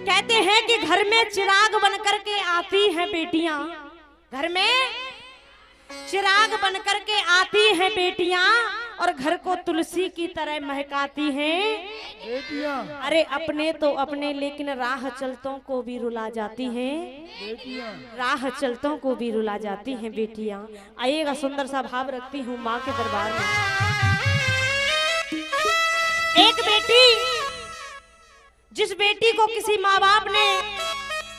कहते हैं कि घर में चिराग बनकर के आती हैं बेटियां, घर में चिराग बनकर के आती हैं बेटियां और घर को तुलसी की तरह महकाती हैं बेटियां। अरे अपने तो अपने लेकिन राह चलतों को भी रुला जाती हैं बेटियां। राह चलतों को भी रुला जाती हैं बेटियां। आइएगा सुंदर सा भाव रखती हूँ माँ के दरबार में। एक बेटी, जिस बेटी को किसी माँ बाप ने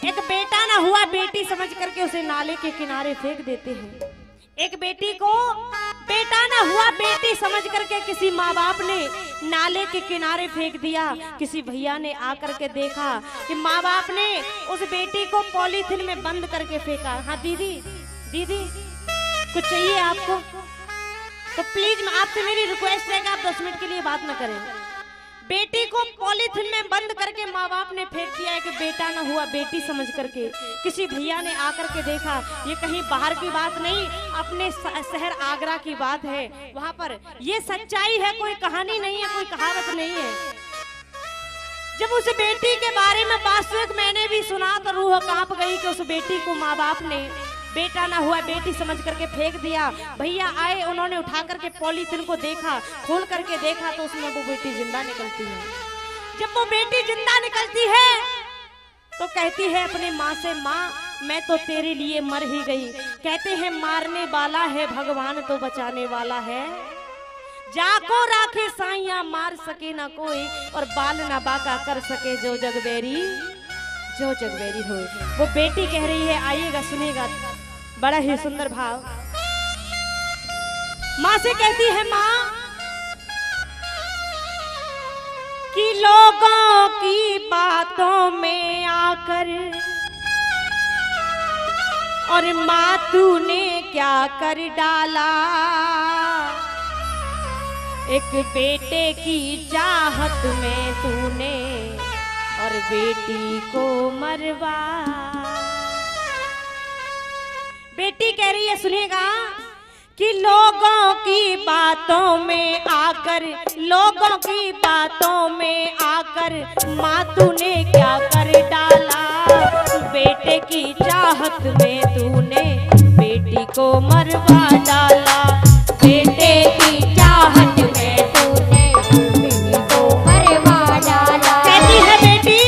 एक बेटा ना हुआ बेटी समझ करके उसे नाले के किनारे फेंक देते हैं। एक बेटी को बेटा ना हुआ बेटी समझ करके किसी माँ बाप ने नाले के किनारे फेंक दिया। किसी भैया ने आकर के देखा कि माँ बाप ने उस बेटी को पॉलीथिन में बंद करके फेंका। हाँ दीदी, दीदी कुछ चाहिए आपको तो प्लीज आपसे मेरी रिक्वेस्ट है कि आप 10 मिनट के लिए बात ना करें। बेटी को पॉलीथिन में बंद करके माँ बाप ने फेंक दिया है कि बेटा ना हुआ बेटी समझ करके। किसी भैया ने आकर के देखा, ये कहीं बाहर की बात नहीं, अपने शहर आगरा की बात है। वहाँ पर ये सच्चाई है, कोई कहानी नहीं है, कोई कहावत नहीं है। जब उस बेटी के बारे में वास्तविक मैंने भी सुना तो रूह कांप गई कि उस बेटी को माँ बाप ने बेटा ना हुआ बेटी समझ करके फेंक दिया। भैया आए, उन्होंने उठा करके पॉलीथिन को देखा, खोल करके देखा तो उसमें वो बेटी जिंदा निकलती है। जब वो बेटी जिंदा निकलती है तो कहती है अपने माँ से, माँ मैं तो तेरे लिए मर ही गई। कहते हैं मारने वाला है भगवान तो बचाने वाला है। जाको राखे साइया मार सके ना कोई और बाल ना बाका कर सके जो जगबेरी, जो जगबेरी हो। वो बेटी कह रही है, आइएगा सुनिएगा, बड़ा ही सुंदर भाव। माँ से कहती है, माँ कि लोगों की बातों में आकर और माँ तूने क्या कर डाला। एक बेटे की चाहत में तूने और बेटी को मरवा। बेटी कह रही है, सुनिएगा, कि लोगों की बातों में आकर, लोगों की बातों में आकर माँ तूने क्या कर डाला। बेटे की चाहत में तूने बेटी को मरवा डाला। बेटे की चाहत में तूने बेटी को मरवा डाला। कहती है बेटी,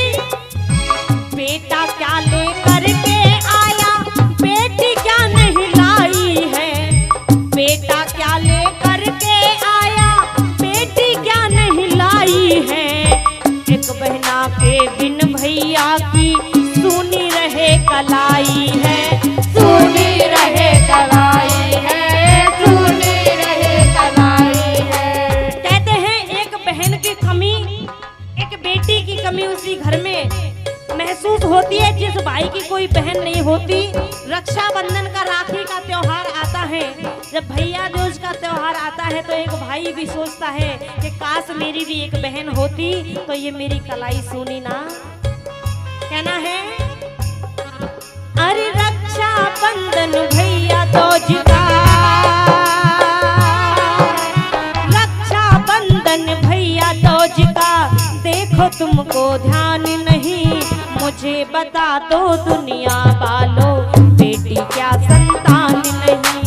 बेटा क्या लेकर के आया, बेटी क्या नहीं लाई है। बेटा क्या लेकर के आया, बेटी क्या नहीं लाई है। एक बहना के बिन भैया की सुनी रहे कलाई है, सुनी रहे कलाई है, सुनी रहे कलाई है। कहते हैं एक बहन की कमी, एक बेटी की कमी उसी घर में महसूस होती है जिस भाई की कोई बहन नहीं होती। रक्षाबंधन का, राखी का त्योहार आता है, जब भैया दूज का त्योहार आता है तो एक भाई भी सोचता है कि काश मेरी भी एक बहन होती तो ये मेरी कलाई सुनी ना। कहना है, अरे रक्षाबंधन भैया दूज का, रक्षाबंधन भैया दूज का, देखो तुमको ध्यान नहीं, मुझे बता दो दुनिया वालों, बेटी क्या संतान नहीं।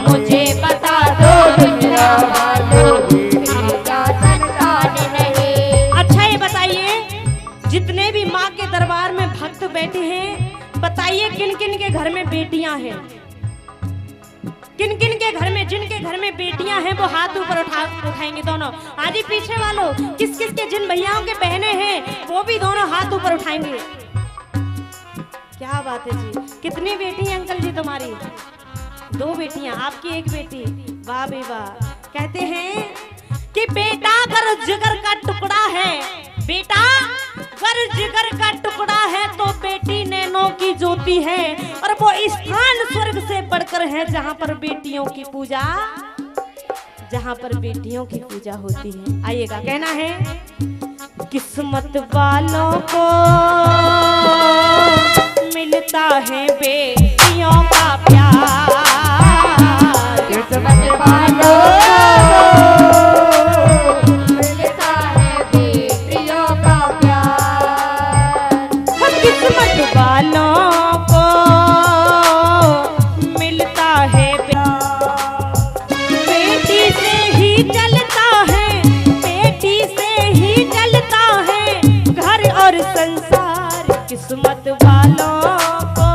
मुझे बता दो दुनिया वालों, बेटी क्या संतान नहीं। अच्छा ये बताइए, जितने भी माँ के दरबार में भक्त बैठे हैं, बताइए किन किन के घर में बेटियां हैं। किन किन के घर में, जिनके घर में बेटियां हैं वो हाथ ऊपर उठाएंगे दोनों। आज ही पीछे वालों, किस किस के जिन भैयाओं के बहनें हैं वो भी दोनों हाथ ऊपर उठाएंगे। क्या बात है जी, कितनी बेटी हैं अंकल जी तुम्हारी? 2 बेटियां, आपकी 1 बेटी, वाह बे वाह। कहते हैं कि बेटा अगर जिगर का टुकड़ा है, बेटा अगर जिगर का टुकड़ा है तो बेटी नैनों की ज्योति है, और वो स्थान स्वर्ग से बढ़कर है जहाँ पर बेटियों की पूजा, जहाँ पर बेटियों की पूजा होती है। आइएगा, कहना है, किस्मत वालों को मिलता है बेटियों का प्यार। किस्मत वालों को मिलता है बेटियों का प्यार। किस्मत वालों को मिलता है प्यार। बेटी से ही चलता है, बेटी से ही चलता है घर और संसार। किस्मत वालों को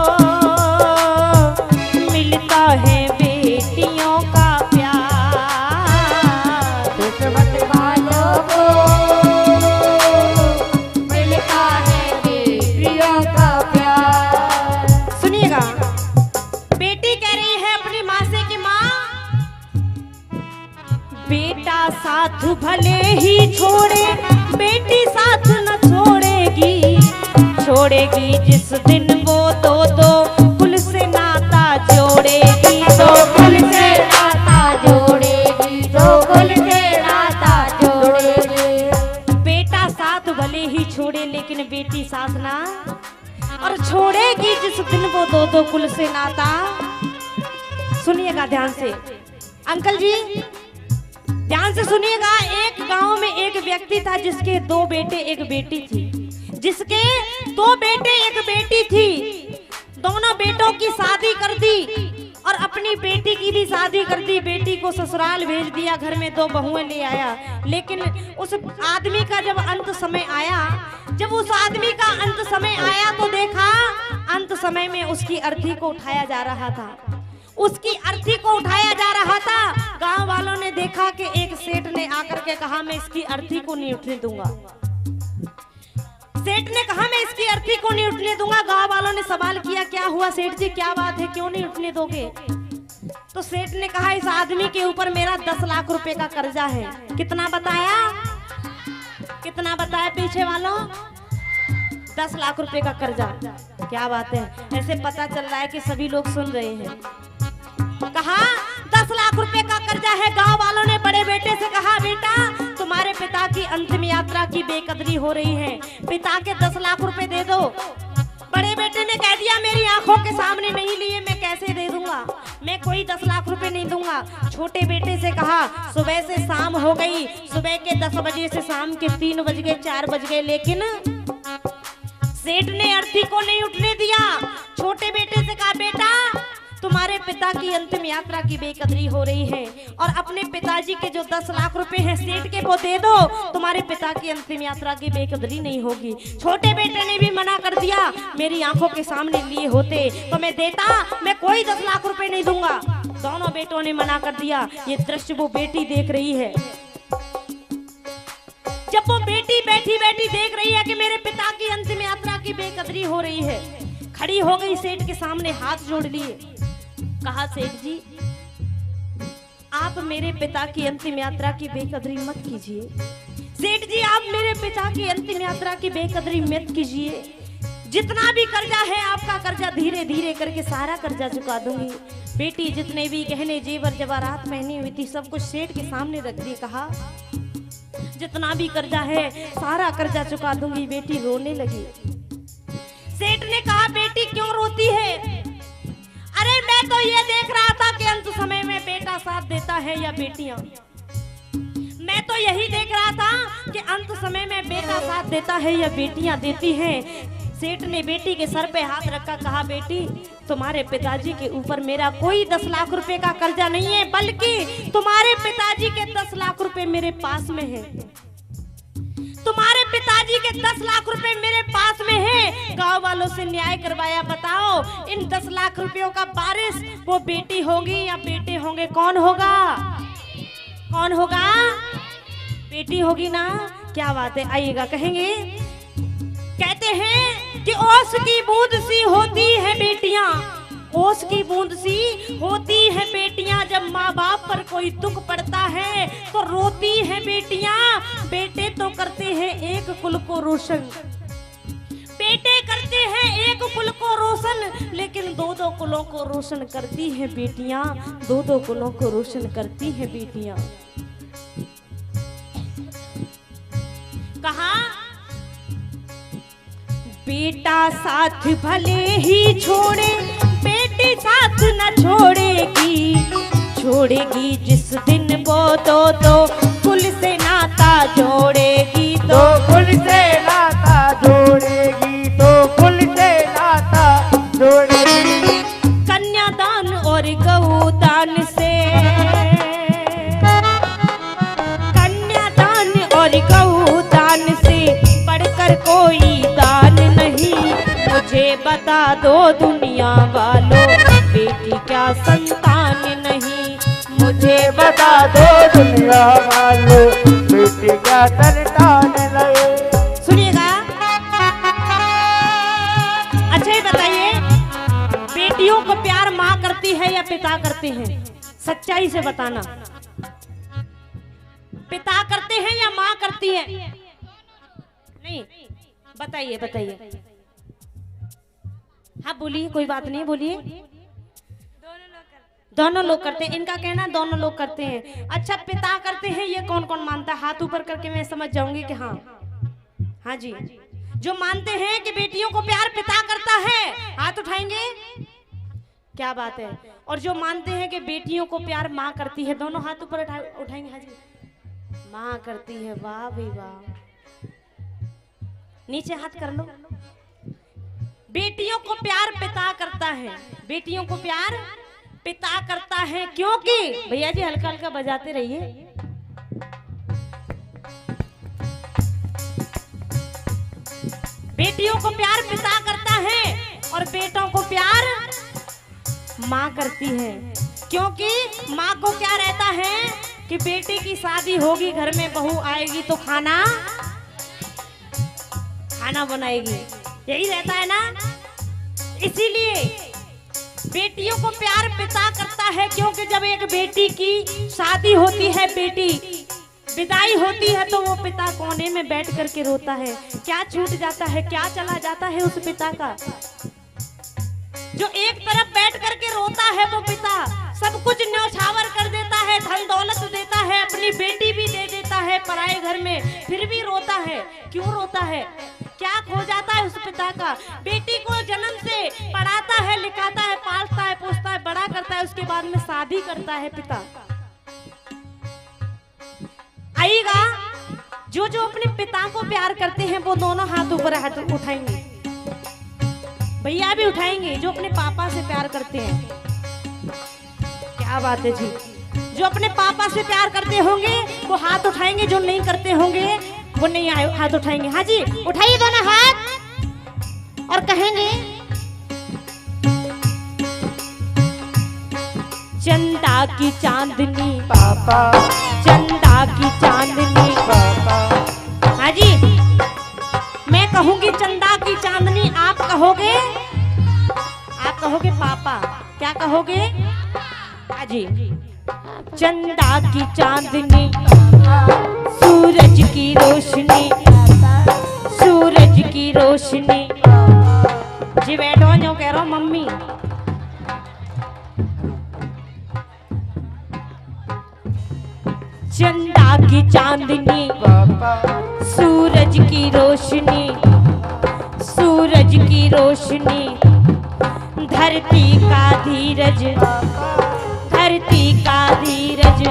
मिलता है बेटियों का प्यार। किस्मत वालों को मिलता है बेटियों का प्यार। सुनिएगा, बेटी कह रही है अपनी माँ से कि माँ, बेटा साथ भले ही छोड़े, बेटी साथ न छोड़ेगी। छोड़ेगी जिस दिन वो दो कुल से नाता जोड़ेगी। दो कुल से नाता जोड़ेगी, दो कुल से नाता जोड़ेगी। बेटा साथ भले ही छोड़े लेकिन बेटी साथ ना, और छोड़ेगी जिस दिन वो दो कुल से नाता। सुनिएगा ध्यान से अंकल जी, ध्यान से सुनिएगा। एक गांव में एक व्यक्ति था जिसके 2 बेटे एक बेटी थी। जिसके 2 बेटे एक बेटी थी। दोनों बेटों की शादी कर दी और अपनी बेटी की भी शादी कर दी। बेटी को ससुराल भेज दिया, घर में 2 बहुएं ले आया। लेकिन उस आदमी का जब अंत समय आया, जब उस आदमी का अंत समय आया तो देखा अंत समय में उसकी अर्थी को उठाया जा रहा था। उसकी अर्थी को उठाया जा रहा था। गांव वालों ने देखा कि एक सेठ ने आकर के कहा मैं इसकी अर्थी को नहीं उठने दूंगा। सेठ ने कहा मैं इसकी अर्थी को नहीं उठने दूंगा। गांव वालों ने सवाल किया क्या हुआ सेठ जी, क्या बात है, क्यों नहीं उठने दोगे? तो सेठ ने कहा इस आदमी के ऊपर मेरा 10 लाख रुपए का कर्जा है। कितना बताया? कितना बताया पीछे वालों? 10 लाख रुपए का कर्जा। क्या बात है, ऐसे पता चल रहा है कि सभी लोग सुन रहे हैं। कहा 10 लाख रुपए का कर्जा है। गांव वालों ने बड़े बेटे से कहा बेटा तुम्हारे पिता की अंतिम यात्रा की बेकदरी हो रही है, पिता के 10 लाख रुपए दे दो। बड़े बेटे ने कह दिया मेरी आंखों के सामने नहीं लिए मैं कैसे दे दूंगा, मैं कोई 10 लाख रुपए नहीं दूंगा। छोटे बेटे से कहा सुबह से शाम हो गई, सुबह के 10 बजे से शाम के 3 बज गए 4 बज गए, लेकिन सेठ ने अर्थी को नहीं उठने दिया। छोटे बेटे से कहा बेटा तुम्हारे पिता की अंतिम यात्रा की बेकदरी हो रही है और अपने पिताजी के जो 10 लाख रुपए हैं सेठ के वो दे दो, तुम्हारे पिता की अंतिम यात्रा की बेकदरी नहीं होगी। छोटे बेटे ने भी मना कर दिया, मेरी आंखों के सामने लिए होते तो मैं देता, मैं कोई 10 लाख रुपए नहीं दूंगा। दोनों बेटों ने मना कर दिया। ये दृश्य वो बेटी देख रही है। जब वो बेटी बैठी बैठी देख रही है कि मेरे पिता की अंतिम यात्रा की बेकदरी हो रही है, खड़ी हो गई सेठ के सामने, हाथ जोड़ लिए। कहा सेठ जी आप मेरे पिता की अंतिम यात्रा की बेकदरी मत कीजिए। सेठ जी आप मेरे पिता की अंतिम यात्रा की बेकदरी मत कीजिए। जितना भी कर्जा है आपका कर्जा धीरे धीरे करके सारा कर्जा चुका दूंगी। बेटी जितने भी गहने जेवर जवाहरात पहनी हुई थी सब कुछ सेठ के सामने रख दी। कहा जितना भी कर्जा है सारा कर्जा चुका दूंगी। बेटी रोने लगी। सेठ ने कहा बेटी क्यों रोती है? अरे मैं तो ये देख रहा था कि अंत समय में बेटा साथ देता है या बेटियां। मैं तो यही देख रहा था कि अंत समय में बेटा साथ देता है या बेटियां देती हैं। सेठ ने बेटी के सर पे हाथ रखा, कहा बेटी तुम्हारे पिताजी के ऊपर मेरा कोई 10 लाख रुपए का कर्जा नहीं है, बल्कि तुम्हारे पिताजी के 10 लाख रुपए मेरे पास में है। तुम्हारे पिताजी के 10 लाख रुपए मेरे पास में है। गांव वालों से न्याय करवाया। बताओ इन 10 लाख रुपयों का वारिस वो बेटी होगी या बेटे होंगे? कौन होगा? कौन होगा? बेटी होगी ना। क्या बात है, आइएगा कहेंगे। कहते हैं कि ओस की बूंद सी होती है बेटियां, ओस की बूंद सी होती है बेटियां। जब माँ बाप पर कोई दुख पड़ता है तो रोती है बेटियां। बेटे तो करते हैं एक कुल को रोशन, बेटे करते हैं एक कुल को रोशन, लेकिन 2-2 कुलों को रोशन करती हैं बेटियां। 2-2 कुलों को रोशन करती हैं बेटियां। कहा बेटा साथ भले ही छोड़े, बेटी साथ न छोड़ेगी। छोड़ेगी जिस दिन वो तो कुल से नाता जोड़ेगी। तो कुल से नाता जोड़ेगी, तो कुल पर कोई दान नहीं, मुझे बता दो दुनिया वालों, बेटी क्या संतान नहीं, मुझे बता दो दुनिया वालों, बेटी क्या संतान नहीं। सुनिएगा, अच्छा ये बताइए, बेटियों को प्यार माँ करती है या पिता करते हैं? सच्चाई से बताना, पिता करते हैं या माँ करती है? नहीं, बताइए बताइए। हाँ बोलिए, कोई बात नहीं, बोलिए। दोनों लोग करते हैं, इनका कहना दोनों लोग करते हैं। अच्छा, पिता करते हैं ये कौन कौन मानता है? हाथ ऊपर करके मैं समझ जाऊंगी कि हाँ हाँ जी। जो मानते हैं कि बेटियों को प्यार पिता करता है, हाथ उठाएंगे। क्या बात है। और जो मानते हैं कि बेटियों को प्यार माँ करती है, दोनों हाथ ऊपर उठाएंगे। हाँ जी, माँ करती है, वाह भाई वाह। नीचे हाथ कर लो। बेटियों को प्यार पिता करता है, बेटियों को प्यार पिता करता है, क्योंकि भैया जी हल्का हल्का बजाते रहिए। बेटियों को प्यार पिता करता है और बेटों को प्यार माँ करती है, क्योंकि माँ को क्या रहता है कि बेटी की शादी होगी, घर में बहू आएगी तो खाना बनाएगी, यही रहता है ना। इसीलिए बेटियों को प्यार पिता करता है, क्योंकि जब एक बेटी की शादी होती है, बेटी विदाई होती है, तो वो पिता कोने में बैठ करके रोता है। क्या छूट जाता है, क्या चला जाता है उस पिता का। जो एक तरफ बैठ करके रोता है, वो पिता सब कुछ न्यौछावर कर देता है, धन दौलत देता है, अपनी बेटी भी दे देता है पराए घर में, फिर भी रोता है। क्यों रोता है? क्या खो जाता है उस पिता का? बेटी को जन्म से पढ़ाता है, लिखाता है, पालता है, पोसता है, बड़ा करता है, उसके बाद में शादी करता है पिता। आएगा, जो जो अपने पिता को प्यार करते हैं वो दोनों हाथ ऊपर हाथ उठाएंगे, भैया भी उठाएंगे। जो अपने पापा से प्यार करते हैं, क्या बात है जी, जो अपने पापा से प्यार करते होंगे वो हाथ उठाएंगे, जो नहीं करते होंगे वो नहीं हाथ उठाएंगे। हाँ जी, उठाइए दोनों हाथ और कहेंगे, चंदा की चांदनी पापा, चंदा की चांदनी पापा। हाँ जी, मैं कहूंगी चंदा की चांदनी, आप कहोगे पापा। क्या कहोगे? हाँ जी, चंदा की चांदनी, सूरज की रोशनी, सूरज की रोशनी। जी बैठो, जो कह रहा हूँ मम्मी। चंदा की चांदनी, सूरज की रोशनी, सूरज की रोशनी, धरती का धीरज, धरती का धीरज,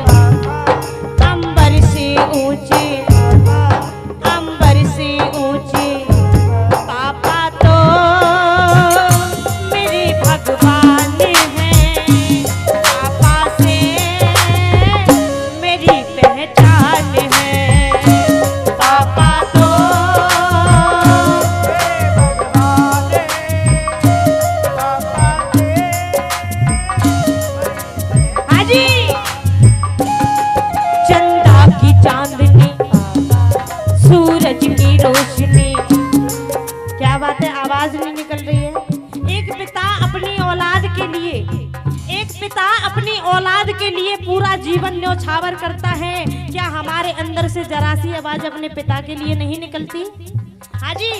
अंबर से ऊंचे, अंबर से ऊंचे, पापा तो मेरे भगवान हैं, पापा से मेरी पहचान है, पापा तो हाँ जी। चंदा की चांदनी, सूरज की रोशनी। क्या बात है, आवाज नहीं निकल रही है। एक पिता अपनी औलाद के लिए, एक पिता अपनी औलाद के लिए पूरा जीवन न्यौछावर करता है। क्या हमारे अंदर से जरा सी आवाज अपने पिता के लिए नहीं निकलती? हाँ जी।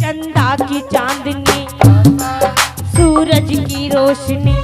चंदा की चांदनी, सूरज की रोशनी,